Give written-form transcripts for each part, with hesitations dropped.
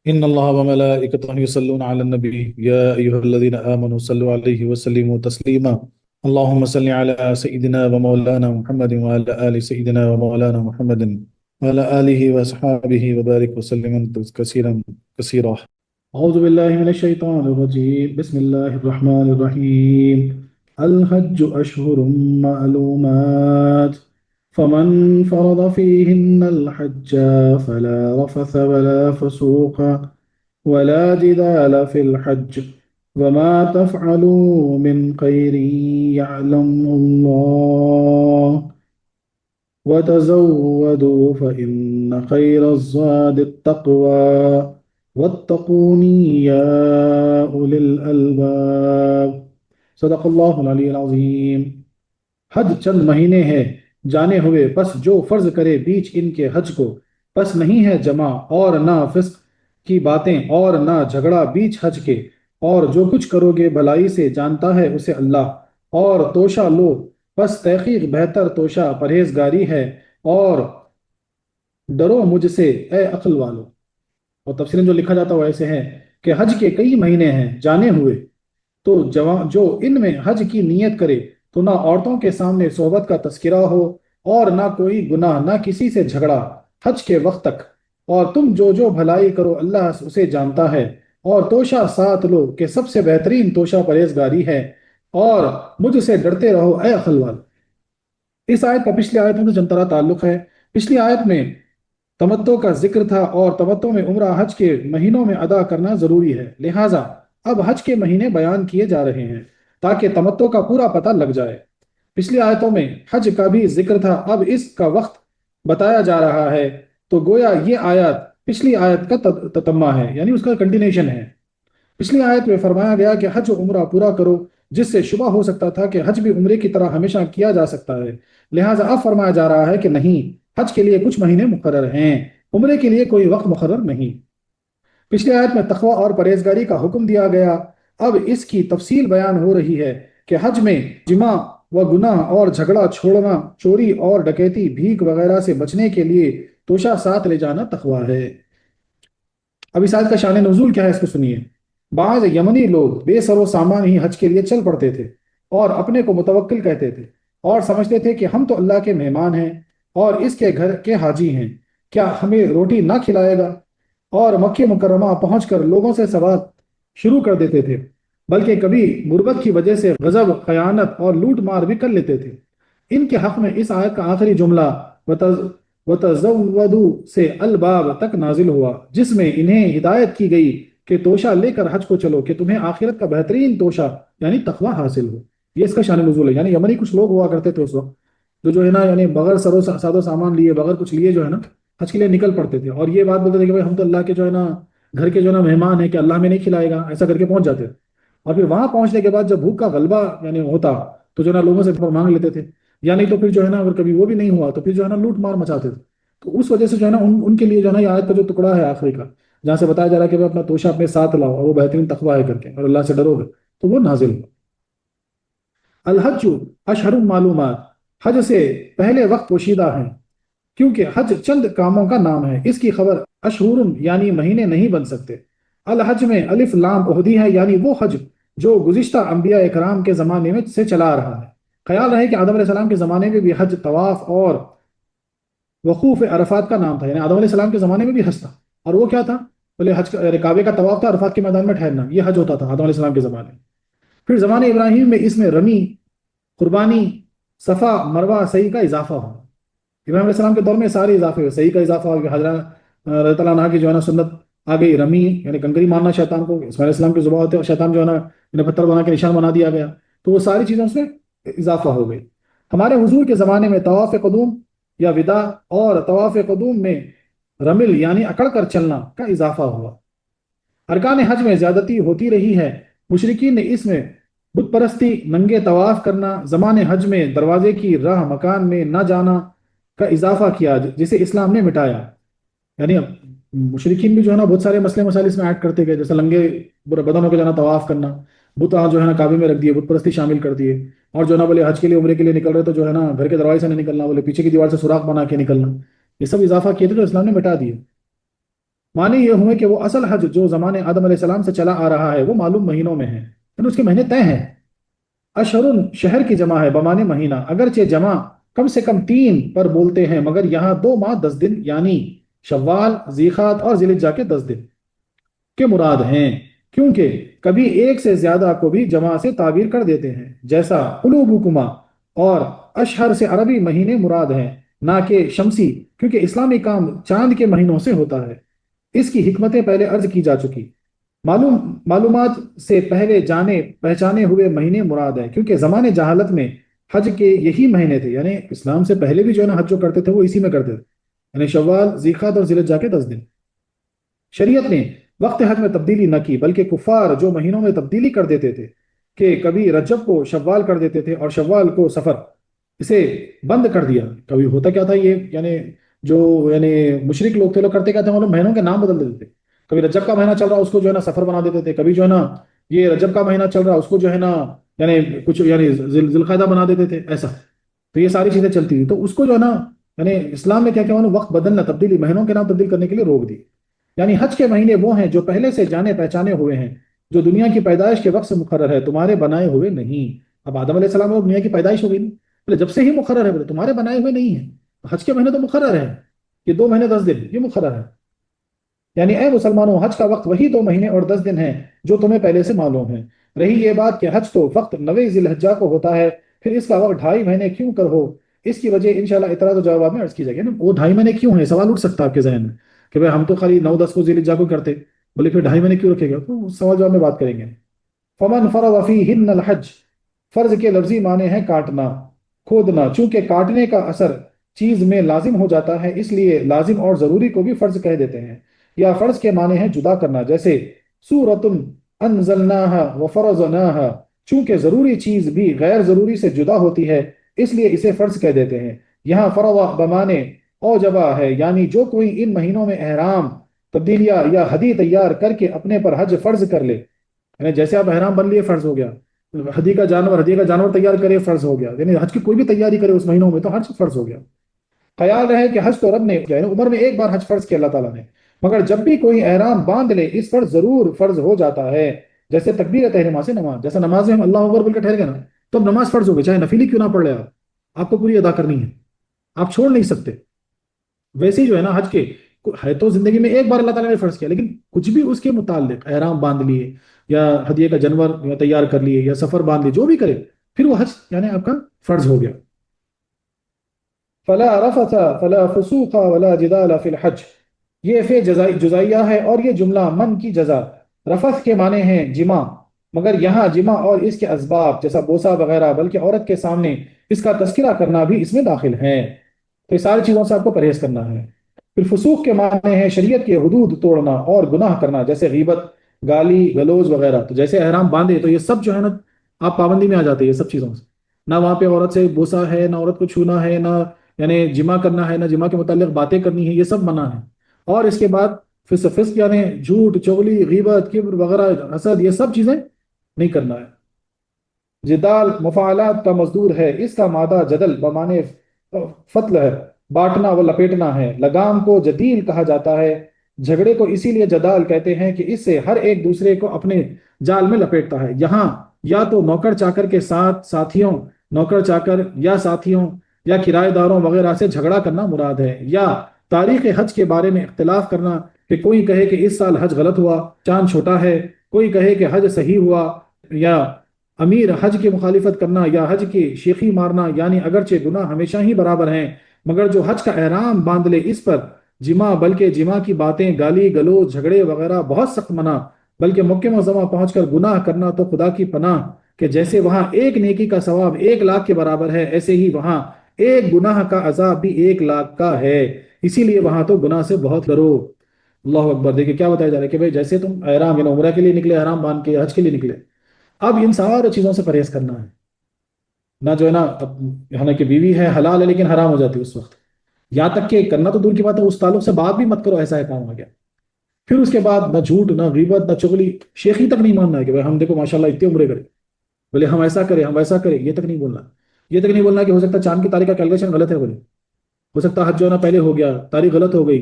إن الله وملائكته يصلون على النبي يا أيها الذين آمنوا صلوا عليه وسلموا تسليما. اللهم صل على سيدنا ومولانا محمد وعلى آل سيدنا ومولانا محمد وعلى آله وأصحابه وبارك وسلم كثيرا كثيرا. أعوذ بالله من الشيطان الرجيم. بسم الله الرحمن الرحيم. الحج أشهر معلومات، فمن فرض فيهن الحج فلا رفث ولا فسوق ولا جدال في الحج، وما تفعلوا من خير يعلمه الله، وتزودوا فإن خير الزاد التقوى، واتقوني يا أولي الألباب. صدق اللہ العلی العظیم. حج چند مہینے ہے جانے ہوئے، پس جو فرض کرے بیچ ان کے حج کو، پس نہیں ہے جمع اور نہ فسق کی باتیں اور نہ جھگڑا بیچ حج کے، اور جو کچھ کرو گے بھلائی سے جانتا ہے اسے اللہ، اور توشہ لو، پس تحقیق بہتر توشہ پرہیزگاری ہے، اور ڈرو مجھ سے اے عقل والو. اور تفسیریں جو لکھا جاتا ہے وہ ایسے ہے کہ حج کے کئی مہینے ہیں جانے ہوئے، تو جو ان میں حج کی نیت کرے تو نہ عورتوں کے سامنے صحبت کا تذکرہ ہو اور نہ کوئی گناہ، نہ کسی سے جھگڑا حج کے وقت تک، اور تم جو بھلائی کرو اللہ اسے جانتا ہے، اور توشہ ساتھ لو کہ سب سے بہترین توشہ پرہیزگاری ہے، اور مجھ سے ڈرتے رہو اے عقل وال. اس آیت کا پچھلی آیتوں سے جنترا تعلق ہے. پچھلی آیت میں تمتع کا ذکر تھا، اور تمتع میں عمرہ حج کے مہینوں میں ادا کرنا ضروری ہے، لہٰذا اب حج کے مہینے بیان کیے جا رہے ہیں تاکہ تمتع کا پورا پتہ لگ جائے. پچھلی آیتوں میں حج کا بھی ذکر تھا، اب اس کا وقت بتایا جا رہا ہے، تو گویا یہ آیت پچھلی آیت کا تتمہ ہے، یعنی اس کا کنٹینیشن ہے. پچھلی آیت میں فرمایا گیا کہ حج و عمرہ پورا کرو، جس سے شبہ ہو سکتا تھا کہ حج بھی عمرے کی طرح ہمیشہ کیا جا سکتا ہے، لہٰذا اب فرمایا جا رہا ہے کہ نہیں، حج کے لیے کچھ مہینے مقرر ہیں، عمرے کے لیے کوئی وقت مقرر نہیں. پچھلی آیت میں تقوی اور پرہیزگاری کا حکم دیا گیا، اب اس کی تفصیل بیان ہو رہی ہے کہ حج میں جمع و گناہ اور جھگڑا چھوڑنا، چوری اور ڈکیتی، بھیک وغیرہ سے بچنے کے لیے توشہ ساتھ لے جانا تقوی ہے. اب اس آیت کا شان نزول کیا ہے اس کو سنیے. بعض یمنی لوگ بے سر و سامان ہی حج کے لیے چل پڑتے تھے، اور اپنے کو متوکل کہتے تھے، اور سمجھتے تھے کہ ہم تو اللہ کے مہمان ہیں اور اس کے گھر کے حاجی ہیں، کیا ہمیں روٹی نہ کھلائے گا، اور مکہ مکرمہ پہنچ کر لوگوں سے سوال شروع کر دیتے تھے، بلکہ کبھی غربت کی وجہ سے غضب، خیانت اور لوٹ مار بھی کر لیتے تھے. ان کے حق میں اس آیت کا آخری جملہ وَتَزَوَّدُوا سے الباب تک نازل ہوا، جس میں انہیں ہدایت کی گئی کہ توشہ لے کر حج کو چلو کہ تمہیں آخرت کا بہترین توشہ یعنی تقوی حاصل ہو. یہ اس کا شان نزول ہے. یعنی یمنی کچھ لوگ ہوا کرتے تھے اس وقت، جو ہے نا، یعنی بغیر ساد و سامان لیے، بغیر کچھ لیے جو ہے نا حج کے لیے نکل پڑتے تھے، اور یہ بات بولتے تھے کہ بھائی ہم تو اللہ کے جو ہے نا گھر کے جو ہے نا مہمان ہیں، کہ اللہ ہمیں نہیں کھلائے گا، ایسا کر کے پہنچ جاتے تھے. اور پھر وہاں پہنچنے کے بعد جب بھوک کا غلبہ یعنی ہوتا تو جو ہے نا لوگوں سے مانگ لیتے تھے، یا نہیں تو پھر جو ہے نا اگر کبھی وہ بھی نہیں ہوا تو پھر جو ہے نا لوٹ مار مچاتے تھے. تو اس وجہ سے جو ہے نا ان کے لیے جو ہے نا یہ آیت کا جو ٹکڑا ہے آخری کا، جہاں سے بتایا جا رہا ہے کہ وہ اپنا توشہ اپنے ساتھ لاؤ اور وہ بہترین تقوی ہے کر کے اور اللہ سے ڈرو گے، تو وہ نازل ہوا. الحج اشہر معلومات، حج سے پہلے وقت پوشیدہ ہیں، کیونکہ حج چند کاموں کا نام ہے، اس کی خبر اشہر یعنی مہینے نہیں بن سکتے. الحج میں الف لام عہدی ہے، یعنی وہ حج جو گزشتہ انبیاء اکرام کے زمانے میں سے چلا آ رہا ہے. خیال رہے کہ آدم علیہ السلام کے زمانے میں بھی حج طواف اور وقوف عرفات کا نام تھا، یعنی آدم علیہ السلام کے زمانے میں بھی حج تھا. اور وہ کیا تھا؟ بولے حج کعبے کا طواف تھا، عرفات کے میدان میں ٹھہرنا، یہ حج ہوتا تھا آدم علیہ السلام کے زمانے میں. پھر زمانے ابراہیم میں اس میں رمی، قربانی، صفا مروا، صحیح کا اضافہ ہوا. ابراہیم علیہ السلام کے دور میں سارے اضافے ہوئے، صحیح کا اضافہ ہو گیا، حضرت رضی اللہ عنہ کی جو ہے نا سنت آ گئی، رمی یعنی کنکری مارنا شیطان کو، اسماعیل علیہ السلام کے ذبح ہوتے اور شیطان جو ہے نا انہیں پتھر بنا کے نشان بنا دیا گیا، تو وہ ساری چیزیں اس میں اضافہ ہو گئی. ہمارے حضور کے زمانے میں طواف قدوم یا وداع اور طواف قدوم میں رمل یعنی اکڑ کر چلنا کا اضافہ ہوا. ارکان حج میں زیادتی ہوتی رہی ہے، مشرکین نے اس میں بت پرستی، ننگے طواف کرنا، زمان حج میں دروازے کی راہ مکان میں نہ جانا کا اضافہ کیا، جسے اسلام نے مٹایا. یعنی مشرکین بھی جو ہے نا بہت سارے مسئلے مسائل اس میں ایڈ کرتے گئے، جیسے لنگے بدن ہو کے جانا طواف کرنا، بت جو ہے نا کعبے میں رکھ دیے، بت پرستی شامل کر دیے، اور جو ہے نا بولے حج کے لیے عمرے کے لیے نکل رہے تو جو ہے نا گھر کے دروازے سے نہیں نکلنا، بولے پیچھے کی دیوار سے سوراخ بنا کے نکلنا، یہ سب اضافہ کیے تھے جو اسلام نے مٹا دیے. معنی یہ ہوئے کہ وہ اصل حج جو زمانے آدم علیہ السلام سے چلا آ رہا ہے وہ معلوم مہینوں میں ہے، یعنی اس کے مہینے طے ہیں۔ اشہر شہر کی جمع ہے بمانے مہینہ، اگرچہ جمع کم سے کم 3 پر بولتے ہیں، مگر یہاں 2 ماہ 10 دن یعنی شوال، ذیقات اور ذی الحجہ کے 10 دن کے مراد ہیں، کیونکہ کبھی ایک سے زیادہ کو بھی جمع سے تعبیر کر دیتے ہیں، جیسا قلوبکما اور اشہر سے عربی مہینے مراد ہیں نہ کہ شمسی، کیونکہ اسلامی کام چاند کے مہینوں سے ہوتا ہے۔ اس کی حکمتیں پہلے عرض کی جا چکی۔ معلومات سے پہلے جانے پہچانے ہوئے مہینے مراد ہیں، کیونکہ زمانے جہالت میں حج کے یہی مہینے تھے، یعنی اسلام سے پہلے بھی جو ہے نا حج جو کرتے تھے وہ اسی میں کرتے تھے، یعنی شوال، ذیقات اور ذی الحجہ کے 10 دن۔ شریعت نے وقت حج میں تبدیلی نہ کی، بلکہ کفار جو مہینوں میں تبدیلی کر دیتے تھے کہ کبھی رجب کو شوال کر دیتے تھے اور شوال کو سفر، اسے بند کر دیا۔ کبھی ہوتا کیا تھا یہ، جو یعنی مشرک لوگ تھے، لوگ کرتے کیا تھے، وہ لوگ مہینوں کے نام بدل دیتے تھے۔ کبھی رجب کا مہینہ چل رہا اس کو جو ہے نا سفر بنا دیتے تھے، کبھی جو ہے نا یہ رجب کا مہینہ چل رہا اس کو جو ہے نا یعنی کچھ یعنی ذی القعدہ بنا دیتے تھے ایسا۔ تو یہ ساری چیزیں چلتی تھی، تو اس کو جو ہے نا یعنی اسلام نے کیا کیا وقت بدلنا، تبدیلی مہینوں کے نام تبدیل کرنے کے لیے روک دی۔ یعنی حج کے مہینے وہ ہیں جو پہلے سے جانے پہچانے ہوئے ہیں، جو دنیا کی پیدائش کے وقت سے مقرر ہے، تمہارے بنائے ہوئے نہیں۔ اب آدم علیہ السلام کو دنیا کی پیدائش ہو گئی، بولے جب سے ہی مقرر ہے، بولے تمہارے بنائے ہوئے نہیں ہیں۔ حج کے مہینے تو مقرر ہے، یہ 2 مہینے 10 دن یہ مقرر ہے۔ یعنی اے مسلمانوں، حج کا وقت وہی 2 مہینے اور 10 دن ہیں جو تمہیں پہلے سے معلوم ہے۔ رہی یہ بات کہ حج تو وقت 9 ذی الحجہ کو ہوتا ہے، پھر اس کا وقت 2.5 مہینے کیوں کر ہو؟ اس کی وجہ انشاءاللہ اعتراض و جواب میں عرض کی جائے گی نا، وہ 2.5 مہینے کیوں ہیں، سوال اٹھ سکتا ہے آپ کے ذہن میں کہ بھائی ہم تو خالی 9 10 کو ذی الحجہ کو کرتے، بولے پھر 2.5 مہینے کیوں رکھے گا؟ تو سوال جواب میں بات کریں گے۔ فمن فرض فیہن الحج، فرض کے لفظی معنی ہے کاٹنا، کھودنا، چونکہ کاٹنے کا اثر چیز میں لازم ہو جاتا ہے، اس لیے لازم اور ضروری کو بھی فرض کہہ دیتے ہیں۔ یا فرض کے معنی ہے جدا کرنا، جیسے سورۃ انزلناہا وفرضناہا، چونکہ ضروری چیز بھی غیر ضروری سے جدا ہوتی ہے اس لیے اسے فرض کہہ دیتے ہیں۔ یہاں فرض بمانے اوجبہ ہے، یعنی جو کوئی ان مہینوں میں احرام تبدیلیاں یا ہدی تیار کر کے اپنے پر حج فرض کر لے، یعنی جیسے آپ احرام بن لیے فرض ہو گیا، ہدی کا جانور تیار کرے فرض ہو گیا، یعنی حج کی کوئی بھی تیاری کرے اس مہینوں میں تو حج فرض ہو گیا۔ خیال رہے کہ حج تو رب نے یعنی عمر میں ایک بار حج فرض کیا اللہ تعالیٰ نے، مگر جب بھی کوئی احرام باندھ لے اس پر ضرور فرض ہو جاتا ہے، جیسے تکبیر تحریمہ سے نماز، جیسا نماز میں ہم اللہ اکبر بول کے ٹھہر گئے نا تو اب نماز فرض ہو گئی، چاہے نفلی کیوں نہ پڑھ لے آپ کو پوری ادا کرنی ہے، آپ چھوڑ نہیں سکتے۔ ویسے ہی جو ہے نا حج کے ہے تو زندگی میں ایک بار اللہ تعالیٰ نے فرض کیا، لیکن کچھ بھی اس کے متعلق احرام باندھ لیے یا ہدیے کا جانور یا تیار کر لیے یا سفر باندھ لیے، جو بھی کرے پھر وہ حج یعنی آپ کا فرض ہو گیا۔ فلا رفث فلا فسوق ولا جدال فی الحج، یہ فے جزائیہ ہے اور یہ جملہ من کی جزا۔ رفث کے معنی ہیں جمع، مگر یہاں جمع اور اس کے اسباب جیسا بوسہ وغیرہ، بلکہ عورت کے سامنے اس کا تذکرہ کرنا بھی اس میں داخل ہے، تو یہ ساری چیزوں سے آپ کو پرہیز کرنا ہے۔ پھر فسوق کے معنی ہے شریعت کے حدود توڑنا اور گناہ کرنا، جیسے غیبت، گالی گلوز وغیرہ۔ تو جیسے احرام باندھے تو یہ سب جو ہے نا آپ پابندی میں آ جاتے ہیں یہ سب چیزوں سے، نہ وہاں پہ عورت سے بوسہ ہے، نہ عورت کو چھونا ہے، نہ یعنی جمع کرنا ہے، نہ جمع کے متعلق باتیں کرنی ہے، یہ سب منع ہے۔ اور اس کے بعد فسق یعنی جھوٹ، چغلی، غیبت، کبر وغیرہ، حسد، یہ سب چیزیں نہیں کرنا ہے۔ جدال مفاعلات کا مزدور ہے، اس کا مادہ جدل بمانے فتل ہے، بانٹنا و لپیٹنا ہے۔ لگام کو جدیل کہا جاتا ہے، جھگڑے کو اسی لیے جدال کہتے ہیں کہ اس سے ہر ایک دوسرے کو اپنے جال میں لپیٹتا ہے۔ یہاں یا تو نوکر چاکر کے ساتھ ساتھیوں، نوکر چاکر یا ساتھیوں یا کرایہ داروں وغیرہ سے جھگڑا کرنا مراد ہے، یا تاریخ حج کے بارے میں اختلاف کرنا کہ کوئی کہے کہ اس سال حج غلط ہوا، چاند چھوٹا ہے، کوئی کہے کہ حج صحیح ہوا، یا امیر حج کی مخالفت کرنا یا حج کی شیخی مارنا، یعنی اگرچہ گناہ ہمیشہ ہی برابر ہیں، مگر جو حج کا احرام باندھ لے اس پر جمع، بلکہ جمع کی باتیں، گالی گلوچ، جھگڑے وغیرہ بہت سخت منع، بلکہ مکہ معظمہ پہنچ کر گناہ کرنا تو خدا کی پناہ کہ جیسے وہاں ایک نیکی کا ثواب 1,00,000 کے برابر ہے، ایسے ہی وہاں ایک گناہ کا عذاب بھی 1,00,000 کا ہے، اسی لیے وہاں تو گناہ سے بہت ڈرو۔ اللہ اکبر۔ دیکھیں کیا بتایا جا رہا ہے کہ بھائی جیسے تم احرام یعنی عمرہ کے لیے نکلے، احرام باندھ کے حج کے لیے نکلے، اب ان ساری چیزوں سے پرہیز کرنا ہے، نہ جو ہے نا حالانکہ بیوی ہے حلال ہے لیکن حرام ہو جاتی ہے اس وقت، یہاں تک کہ کرنا تو دور کی بات ہے اس تعلق سے بات بھی مت کرو، ایسا ہے کام آ گیا۔ پھر اس کے بعد نہ جھوٹ، نہ غیبت، نہ چغلی، شیخی تک نہیں ماننا ہے کہ بھائی ہم دیکھو ماشاءاللہ اتنے عمرے کرے، بولے ہم ایسا کریں ہم ویسا کریں، یہ تک نہیں بولنا۔ یہ تک نہیں بولنا کہ ہو سکتا ہے چاند کی تاریخ کا کیلکولیشن غلط ہے، بولے ہو سکتا ہے حج جو ہے نا پہلے ہو گیا، تاریخ غلط ہو گئی،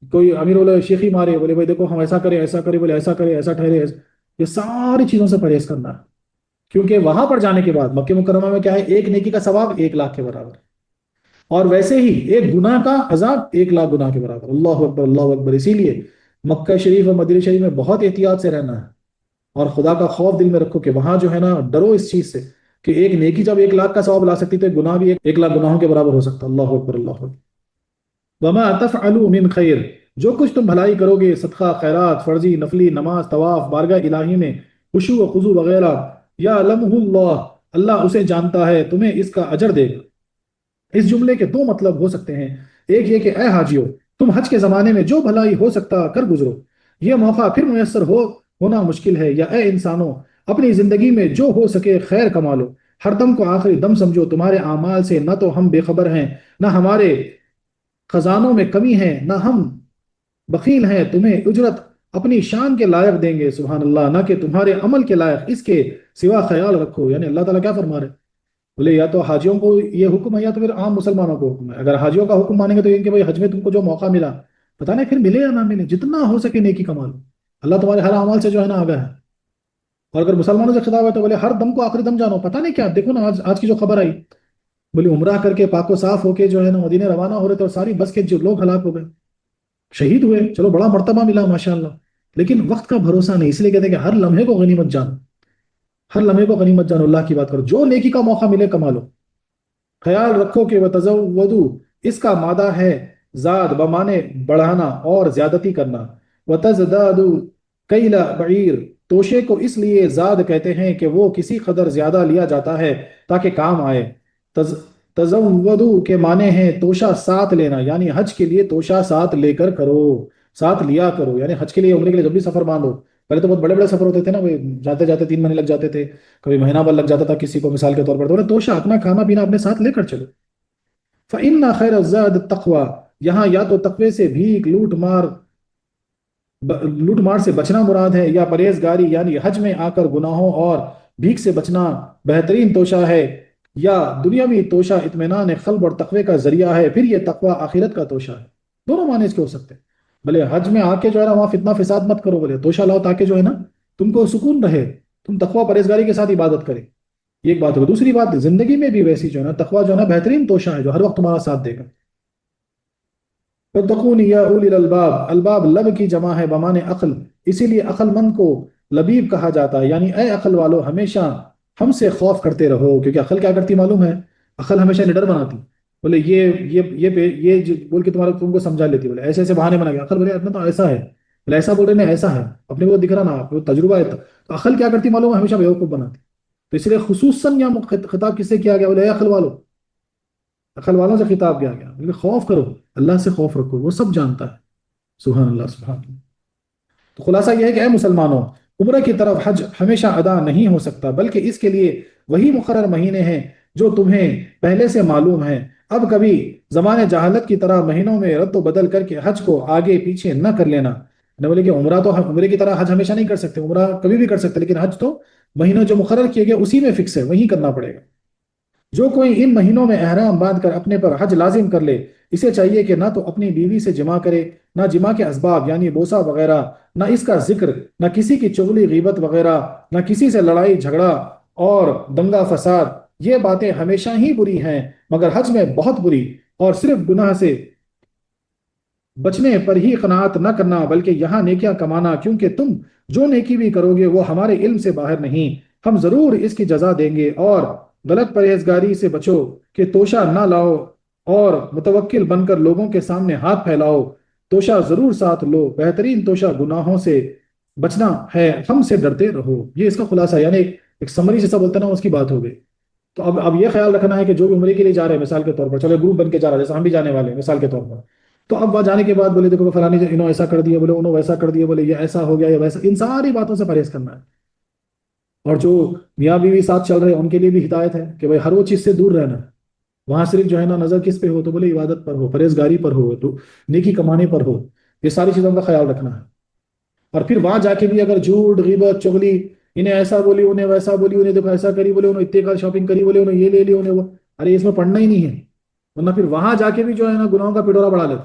کوئی امیر بولے شیخی مارے، بولے بھائی دیکھو ہم ایسا کریں ایسا کریں، بولے ایسا کرے ایسا ٹھہرے یہ ساری چیزوں سے پرہیز کرنا ہے، کیونکہ وہاں پر جانے کے بعد مکہ مکرمہ میں کیا ہے، ایک نیکی کا ثواب 1 لاکھ کے برابر، اور ویسے ہی ایک گناہ کا عذاب 1 لاکھ گناہ کے برابر۔ اللہ اکبر اللہ اکبر۔ اسی لیے مکہ شریف اور مدینہ شریف میں بہت احتیاط سے رہنا ہے، اور خدا کا خوف دل میں رکھو کہ وہاں جو ہے نا ڈرو اس چیز سے کہ ایک نیکی جب 1 لاکھ کا ثواب لا سکتی تو ایک گناہ بھی 1 لاکھ گناہوں کے برابر ہو سکتا ہے۔ اللہ اکبر اللہ اکبر۔ وما تفعلوا من خیر، جو کچھ تم بھلائی کرو گے، صدقہ، خیرات، فرضی نفلی، نماز، طواف، بارگاہ الہی میں خشوع و خضوع وغیرہ، یا علمہ اللہ، اللہ اسے جانتا ہے، تمہیں اس کا اجر دے گا۔ اس جملے کے 2 مطلب ہو سکتے ہیں، ایک یہ کہ اے حاجیو، تم حج کے زمانے میں جو بھلائی ہو سکتا کر گزرو، یہ موقع پھر میسر ہونا مشکل ہے، یا اے انسانوں، اپنی زندگی میں جو ہو سکے خیر کما لو، ہر دم کو آخری دم سمجھو، تمہارے اعمال سے نہ تو ہم بے خبر ہیں، نہ ہمارے خزانوں میں کمی ہے، نہ ہم بخیل ہیں، تمہیں اجرت اپنی شان کے لائق دیں گے، سبحان اللہ، نہ کہ تمہارے عمل کے لائق، اس کے سوا خیال رکھو۔ یعنی اللہ تعالیٰ کیا فرما رہے ہیں؟ بولے یا تو حاجیوں کو یہ حکم ہے یا تو پھر عام مسلمانوں کو حکم ہے۔ اگر حاجیوں کا حکم مانیں گے تو یہ کہ بھائی حج میں تم کو جو موقع ملا، پتہ نہیں پھر ملے یا نہ ملے، جتنا ہو سکے نیکی کما لو، اللہ تمہارے ہر اعمال سے جو ہے نا آگاہ ہے۔ اور اگر مسلمانوں سے خطاب ہے تو بولے ہر دم کو آخری دم جانو، پتہ نہیں کیا، دیکھو نا آج کی جو خبر آئی، بولے عمرہ کر کے پاک و صاف ہو کے جو ہے نا مدینے روانہ ہو رہے تھے اور ساری بس کے جو لوگ ہلاک ہو گئے، شہید ہوئے، چلو بڑا مرتبہ ملا ماشاءاللہ، لیکن وقت کا بھروسہ نہیں، اس لیے کہتے ہیں کہ ہر لمحے کو غنیمت جانو، ہر لمحے کو غنیمت جانو، اللہ کی بات کرو، جو نیکی کا موقع ملے کما لو۔ خیال رکھو کہ وتزودو، اس کا مادہ ہے زاد بمانے بڑھانا اور زیادتی کرنا، وتزدادو کیل بعیر، توشے کو اس لیے زاد کہتے ہیں کہ وہ کسی قدر زیادہ لیا جاتا ہے تاکہ کام آئے۔ تز تزودو کے معنی ہیں توشہ ساتھ لینا، یعنی حج کے لیے توشہ ساتھ لے کر کرو، ساتھ لیا کرو، یعنی حج کے لیے عمرے کے لیے جب بھی سفر باندھو، پہلے تو بہت بڑے بڑے سفر ہوتے تھے نا، وہ جاتے جاتے 3 مہینے لگ جاتے تھے، کبھی مہینہ بھر لگ جاتا تھا کسی کو، مثال کے طور پر، تو بولے توشہ اپنا کھانا پینا اپنے ساتھ لے کر چلو۔ فإن خیر الزاد التقوی، یہاں یا تو تقوی سے بھیک لوٹ مار سے بچنا مراد ہے، یا پرہیزگاری یعنی حج میں آ کر گناہوں اور بھیک سے بچنا بہترین توشہ ہے، یا دنیاوی توشہ اطمینان قلب اور تقوی کا ذریعہ ہے، پھر یہ تقوی آخرت کا توشہ ہے۔ دونوں معنی اس کے ہو سکتے ہیں، بھلے حج میں آ کے جو ہے نا وہاں فتنہ فساد مت کرو، بولے توشہ لاؤ تاکہ جو ہے نا تم کو سکون رہے، تم تقوی پرہیزگاری کے ساتھ عبادت کرے، یہ ایک بات ہوگی۔ دوسری بات، زندگی میں بھی ویسی جو ہے نا تقوی جو ہے نا بہترین توشہ ہے جو ہر وقت تمہارا ساتھ دے گا۔ فَاتَّقُونِ يَا أُولِي الْأَلْبَابِ، الباب لب کی جمع ہے بمانے عقل، اسی لیے عقل مند کو لبیب کہا جاتا ہے، یعنی اے عقل والو ہمیشہ ہم سے خوف کرتے رہو، کیونکہ عقل کیا کرتی معلوم ہے؟ عقل ہمیشہ نڈر بناتی، بولے بول کے تم کو سمجھا لیتی، بولے ایسے ایسے بہانے بنا گیا عقل، بولے اتنا تو ایسا ہے، بولے ایسا بول رہے نا ایسا ہے، اپنے کو دکھ رہا نا، آپ کو تجربہ ہے تو عقل کیا کرتی معلوم ہے؟ ہمیشہ بیوقوف بناتی۔ تو اس لیے خصوصاً یہاں خطاب کس سے کیا گیا؟ بولے اے عقل والو، عقل والوں سے خطاب کیا گیا، بولے خوف کرو، اللہ سے خوف رکھو، وہ سب جانتا ہے، سبحان اللہ سبحان اللہ۔ تو خلاصہ یہ ہے کہ اے مسلمانوں، عمرہ کی طرف حج ہمیشہ ادا نہیں ہو سکتا، بلکہ اس کے لیے وہی مقرر مہینے ہیں جو تمہیں پہلے سے معلوم ہیں۔ اب کبھی زمانے جہالت کی طرح مہینوں میں رد و بدل کر کے حج کو آگے پیچھے نہ کر لینا، نہ بولے کہ عمرہ تو عمرے کی طرح حج ہمیشہ نہیں کر سکتے، عمرہ کبھی بھی کر سکتے، لیکن حج تو مہینوں جو مقرر کیے گئے اسی میں فکس ہے، وہی کرنا پڑے گا۔ جو کوئی ان مہینوں میں احرام باندھ کر اپنے پر حج لازم کر لے، اسے چاہیے کہ نہ تو اپنی بیوی سے جمع کرے، نہ جمع کے اسباب یعنی بوسہ وغیرہ، نہ اس کا ذکر، نہ کسی کی چغلی غیبت وغیرہ، نہ کسی سے لڑائی جھگڑا اور دنگا فساد، یہ باتیں ہمیشہ ہی بری ہیں، مگر حج میں بہت بری، اور صرف گناہ سے بچنے پر ہی قناعت نہ کرنا، بلکہ یہاں نیکیاں کمانا، کیونکہ تم جو نیکی بھی کرو گے وہ ہمارے علم سے باہر نہیں، ہم ضرور اس کی جزا دیں گے۔ اور غلط پرہیزگاری سے بچو کہ توشہ نہ لاؤ اور متوکل بن کر لوگوں کے سامنے ہاتھ پھیلاؤ، توشہ ضرور ساتھ لو، بہترین توشہ گناہوں سے بچنا ہے، ہم سے ڈرتے رہو۔ یہ اس کا خلاصہ، یعنی ایک سمری جیسا بولتے ہیں نا، اس کی بات ہو گئی۔ تو اب یہ خیال رکھنا ہے کہ جو بھی عمرے کے لیے جا رہے ہیں، مثال کے طور پر چلو گروپ بن کے جا رہا ہے، جیسے ہم بھی جانے والے ہیں مثال کے طور پر، تو اب وہاں جانے کے بعد بولے دیکھو فلانی انہوں ایسا کر دیا، بولے انہوں ویسا کر دیا، بولے یہ ایسا ہو گیا یا ویسا، ان ساری باتوں سے پرہیز کرنا ہے۔ اور جو میاں بیوی ساتھ چل رہے ہیں ان کے لیے بھی ہدایت ہے کہ بھائی ہر وہ چیز سے دور رہنا ہے، وہاں صرف جو ہے نا نظر کس پہ ہو؟ تو بولے عبادت پر ہو، پرہیزگاری پر ہو، تو نیکی کمانے پر ہو، یہ ساری چیزوں کا خیال رکھنا ہے۔ اور پھر وہاں جا کے بھی اگر جھوٹ غیبت چغلی، انہیں ایسا بولی انہیں ویسا بولی، انہیں دیکھو ایسا کری، بولے انہوں اتنے کا شاپنگ کری، بولے انہوں یہ لے لی، انہیں وہ، ارے اس میں پڑھنا ہی نہیں ہے، ورنہ پھر وہاں جا کے بھی جو ہے نا گناہوں کا پٹورا بڑھا لیتا۔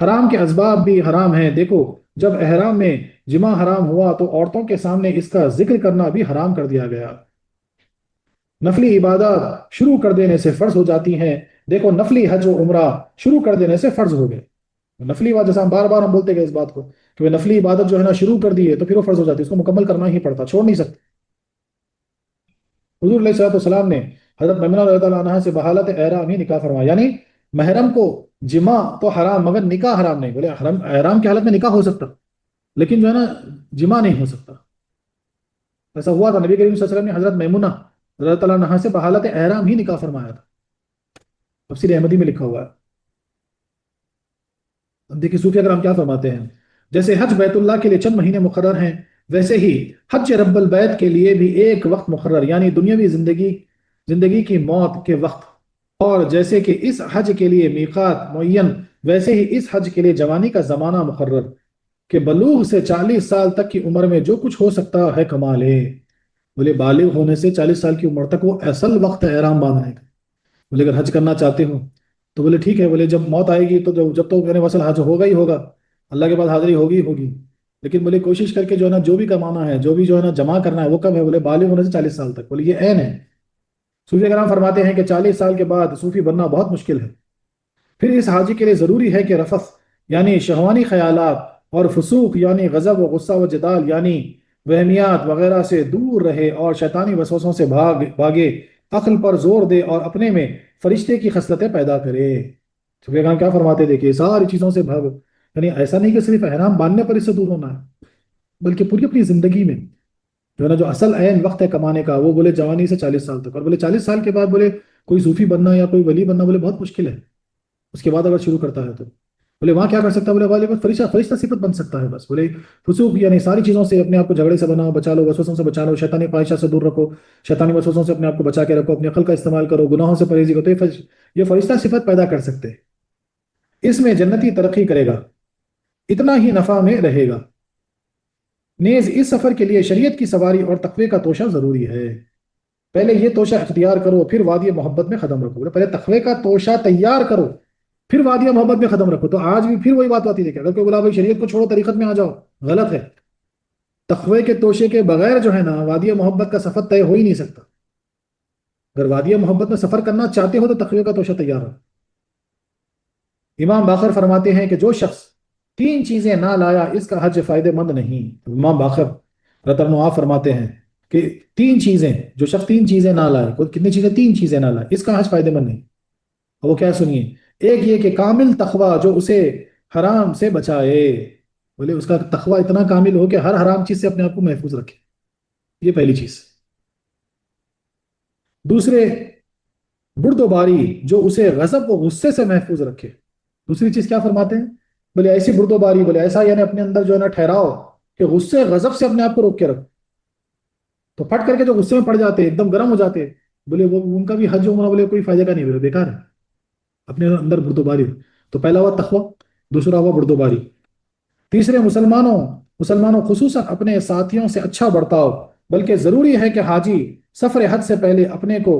حرام کے اسباب بھی حرام ہیں، دیکھو جب احرام میں جمع حرام ہوا تو عورتوں کے سامنے اس کا ذکر کرنا بھی حرام کر دیا گیا۔ نفلی عبادات شروع کر دینے سے فرض ہو جاتی ہیں، دیکھو نفلی حج و عمرہ شروع کر دینے سے فرض ہو گئے۔ نفلی عبادت جیسا ہم بار بار ہم بولتے گئے اس بات کو کہ وہ نفلی عبادت جو ہے نا شروع کر دی ہے تو پھر وہ فرض ہو جاتی ہے، اس کو مکمل کرنا ہی پڑتا، چھوڑ نہیں سکتے۔ حضور علیہ الصلوۃ والسلام نے حضرت میمنہ رضی اللہ عنہا سے بحالت احرام ہی نکاح فرمایا، یعنی محرم کو جمع تو حرام مگر نکاح حرام نہیں، بولے حرام احرام کی حالت میں نکاح ہو سکتا لیکن جو ہے نا جمع نہیں ہو سکتا۔ ایسا ہوا تھا، نبی کریم صلی اللہ علیہ وسلم نے حضرت میمنہ رضی اللہ عنہا سے بحالت احرام ہی نکاح فرمایا تھا، تفسیر احمدی میں لکھا ہوا ہے۔ اب دیکھیے صوفی اگر ہم کیا فرماتے ہیں، جیسے حج بیت اللہ کے لیے چند مہینے مقرر ہیں، ویسے ہی حج رب البیت کے لیے بھی ایک وقت مقرر، یعنی دنیاوی زندگی کی موت کے وقت، اور جیسے کہ اس حج کے لیے میقات معین، ویسے ہی اس حج کے لیے جوانی کا زمانہ مقرر، کہ بلوغ سے 40 سال تک کی عمر میں جو کچھ ہو سکتا ہے کمال ہے۔ بولے بالغ ہونے سے 40 سال کی عمر تک وہ اصل وقت ہے احرام باندھنے کا۔ بولے اگر حج کرنا چاہتے ہو تو بولے ٹھیک ہے، بولے جب موت آئے گی تو جب تو میرے وصل حج ہوگا ہی ہوگا، اللہ کے بعد حاضری ہوگی ہی ہوگی، لیکن بولے کوشش کر کے جو ہے نا جو بھی کمانا ہے، جو بھی جو ہے نا جمع کرنا ہے وہ کب ہے، بولے بالغ ہونے سے 40 سال تک، بولے یہ عین ہے۔ صوفی کرام فرماتے ہیں کہ 40 سال کے بعد صوفی بننا بہت مشکل ہے۔ پھر اس حاجی کے لیے ضروری ہے کہ رفث یعنی شہوانی خیالات اور فسوق یعنی غضب و غصہ و جدال یعنی وہمیات وغیرہ سے دور رہے اور شیطانی وسوسوں سے بھاگے، عقل پر زور دے اور اپنے میں فرشتے کی خصلتیں پیدا کرے۔ صوفی کرام کیا فرماتے ہیں، دیکھیے ساری چیزوں سے بھاگو، یعنی ایسا نہیں کہ صرف احرام باندھنے پر اس سے دور ہونا ہے، بلکہ پوری اپنی زندگی میں جو ہے نا جو اصل عین وقت ہے کمانے کا وہ بولے جوانی سے 40 سال تک، اور بولے 40 سال کے بعد بولے کوئی صوفی بننا یا کوئی ولی بننا بولے بہت مشکل ہے، اس کے بعد اگر شروع کرتا ہے تو بولے وہاں کیا کر سکتا ہے، بولے والے بس فرشتہ فرشتہ صفت بن سکتا ہے بس، بولے فسوق یعنی ساری چیزوں سے اپنے آپ کو جھگڑے سے بناؤ، بچا لو، وسوسوں سے بچا لو، شیطانی خواہشات سے دور رکھو، شیطانی وسوسوں سے اپنے آپ کو بچا کے رکھو، اپنے عقل کا استعمال کرو، گناہوں سے پرہیزی کرو، تو یہ فرشتہ صفت پیدا کر سکتے ہیں، اس میں جنتی ترقی کرے گا، اتنا ہی نفع میں رہے گا۔ نیز اس سفر کے لیے شریعت کی سواری اور تقوی کا توشہ ضروری ہے، پہلے یہ توشہ اختیار کرو پھر وادی محبت میں قدم رکھو، پہلے تقوی کا توشہ تیار کرو پھر وادی محبت میں قدم رکھو۔ تو آج بھی پھر وہی بات آتی ہے کہ اگر کوئی بولا بھائی شریعت کو چھوڑو طریقت میں آ جاؤ، غلط ہے۔ تقوی کے توشے کے بغیر جو ہے نا وادی محبت کا سفر طے ہو ہی نہیں سکتا۔ اگر وادی محبت میں سفر کرنا چاہتے ہو تو تقوی کا توشہ تیار ہو۔ امام باقر فرماتے ہیں کہ جو شخص 3 چیزیں نہ لایا اس کا حج فائدہ مند نہیں۔ امام باقر رضی اللہ عنہ فرماتے ہیں کہ 3 چیزیں، جو شخص 3 چیزیں نہ لائے، کتنی چیزیں، 3 چیزیں نہ لائے، اس کا حج فائدہ مند نہیں۔ اور وہ کیا سنیے، ایک یہ کہ کامل تقوی جو اسے حرام سے بچائے، بولے اس کا تقوی اتنا کامل ہو کہ ہر حرام چیز سے اپنے آپ کو محفوظ رکھے، یہ پہلی چیز۔ دوسرے بردوباری جو اسے غضب و غصے سے محفوظ رکھے۔ دوسری چیز کیا فرماتے ہیں، بولے ایسی بردوباری، بولے ایسا یعنی اپنے اندر جو ہے نا ٹھہراؤ کہ غصے غضب سے اپنے آپ کو روک کے رکھو، تو پھٹ کر کے جو غصے میں پڑ جاتے ایک دم گرم ہو جاتے، بولے وہ ان کا بھی حج عمرہ بولے کوئی فائدہ کا نہیں، بولے بیکار ہے، اپنے اندر بردوباری۔ تو پہلا ہوا تقوی، دوسرا ہوا بردوباری۔ تیسرے مسلمانوں خصوصاً اپنے ساتھیوں سے اچھا برتاؤ، بلکہ ضروری ہے کہ حاجی سفر حج سے پہلے اپنے کو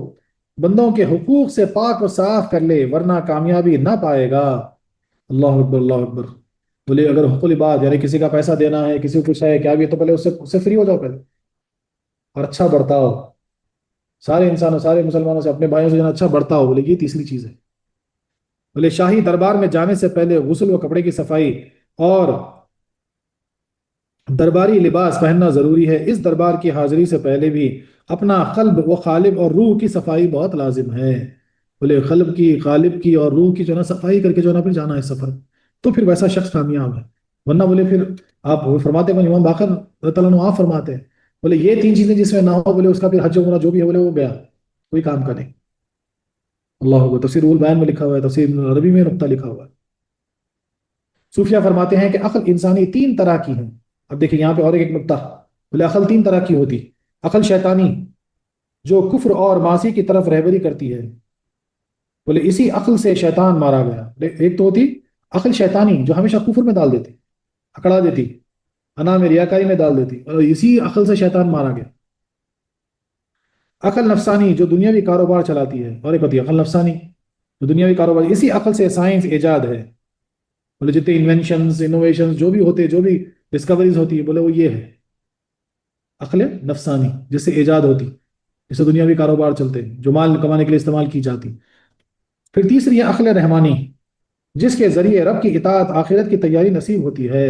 بندوں کے حقوق سے پاک و صاف کر لے ورنہ کامیابی نہ پائے گا۔ اللہ اکبر اللہ اکبر۔ بولے اگر حقوق العباد یعنی کسی کا پیسہ دینا ہے، کسی کو کچھ ہے کیا بھی، تو پہلے اس سے فری ہو جاؤ پہلے، اور اچھا برتاؤ سارے انسانوں سارے مسلمانوں سے، اپنے بھائیوں سے جو ہے نا اچھا برتاؤ، بولے یہ تیسری چیز ہے۔ بولے شاہی دربار میں جانے سے پہلے غسل و کپڑے کی صفائی اور درباری لباس پہننا ضروری ہے، اس دربار کی حاضری سے پہلے بھی اپنا قلب و قالب اور روح کی صفائی بہت لازم ہے۔ بولے قلب کی، قالب کی اور روح کی جو ہے نا صفائی کر کے جو ہے نا پھر جانا ہے سفر، تو پھر ویسا شخص کامیاب ہے، ورنہ بولے پھر آپ فرماتے ہیں امام باقر رضی اللہ عنہ آپ فرماتے ہیں، بولے یہ 3 چیزیں جس میں نہ ہو بولے اس کا پھر حج عمرہ جو بھی ہے بولے وہ گیا، کوئی کام کا نہیں۔ اللہ اکبر۔ تفسیر البیان میں لکھا ہوا ہے، تفسیر ابن عربی میں نقطہ لکھا ہوا ہے۔ صوفیہ فرماتے ہیں کہ عقل انسانی 3 طرح کی ہے۔ اب دیکھیں یہاں پہ اور ایک نقطہ، بولے عقل 3 طرح کی ہوتی، عقل شیطانی جو کفر اور معاصی کی طرف رہبری کرتی ہے، بولے اسی عقل سے شیطان مارا گیا۔ ایک تو ہوتی عقل شیطانی جو ہمیشہ کفر میں ڈال دیتی، اکڑا دیتی، انا میں ریاکاری میں ڈال دیتی، اور اسی عقل سے شیطان مارا گیا۔ عقل نفسانی جو دنیاوی کاروبار چلاتی ہے، اور ایک ہوتی ہے عقل نفسانی جو دنیاوی کاروبار، اسی عقل سے سائنس ایجاد ہے، بولے جتنے انوینشنز انوویشنز جو بھی ہوتے جو بھی ڈسکوریز ہوتی ہے بولے وہ یہ ہے عقل نفسانی، جس سے ایجاد ہوتی، جس سے دنیاوی کاروبار چلتے جو مال کمانے کے لیے استعمال کی جاتی۔ پھر تیسری ہے عقل رحمانی، جس کے ذریعے رب کی اطاعت آخرت کی تیاری نصیب ہوتی ہے۔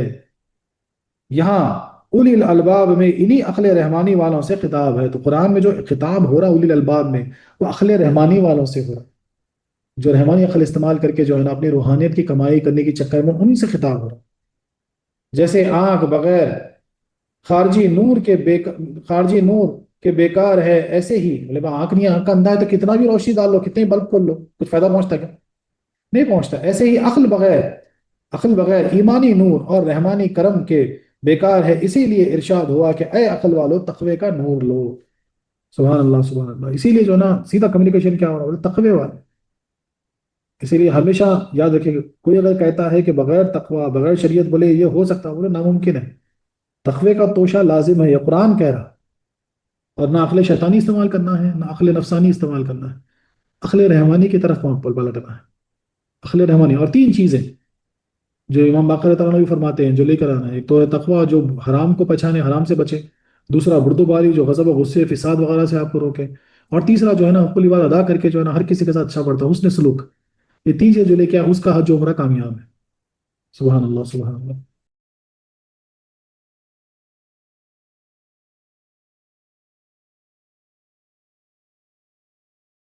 یہاں اولی الالباب میں انہی عقل رحمانی والوں سے خطاب ہے، تو قرآن میں جو خطاب ہو رہا اولی الالباب میں وہ عقل رحمانی والوں سے ہو رہا، جو رحمانی عقل استعمال کر کے جو ہے نا اپنی روحانیت کی کمائی کرنے کے چکر میں ان سے خطاب ہو رہا۔ جیسے آنکھ بغیر خارجی نور کے خارجی نور کے بیکار ہے، ایسے ہی مطلب آنکھ نہیں، آنکھ کا اندھا ہے تو کتنا بھی روشنی ڈال لو، کتنے بلب کھول لو، کچھ فائدہ پہنچتا ہے کیا؟ نہیں پہنچتا۔ ایسے ہی عقل بغیر ایمانی نور اور رحمانی کرم کے بیکار ہے، اسی لیے ارشاد ہوا کہ اے عقل والو تقوی کا نور لو۔ سبحان اللہ سبحان اللہ، اسی لیے جو ہے نا سیدھا کمیونیکیشن کیا ہو رہا ہے تقوی والے۔ اسی لیے ہمیشہ یاد رکھیے کہ کوئی اگر کہتا ہے کہ بغیر تقوی بغیر شریعت بولے یہ ہو سکتا، بولے ناممکن ہے۔ تقوی کا توشہ لازم ہے، یہ قرآن کہہ رہا، اور نہ عقل شیطانی استعمال کرنا ہے نہ عقل نفسانی استعمال کرنا ہے، عقل رحمانی کی طرف پلٹنا ہے۔ عقل رحمانی اور تین چیزیں جو امام باقر تعالیٰ بھی فرماتے ہیں جو لے کر آنا ہے، ایک تو ہے تقوی جو حرام کو پہچانے حرام سے بچے، دوسرا بردوباری جو غضب و غصے فساد وغیرہ سے آپ کو روکے، اور تیسرا جو ہے نا حقوق العباد ادا کر کے جو ہے نا ہر کسی کے ساتھ اچھا پڑتا ہے حسن سلوک۔ یہ تین چیزیں جو لے کے آئے اس کا حج و عمرہ کامیاب ہے۔ سبحان اللہ سبحان اللہ۔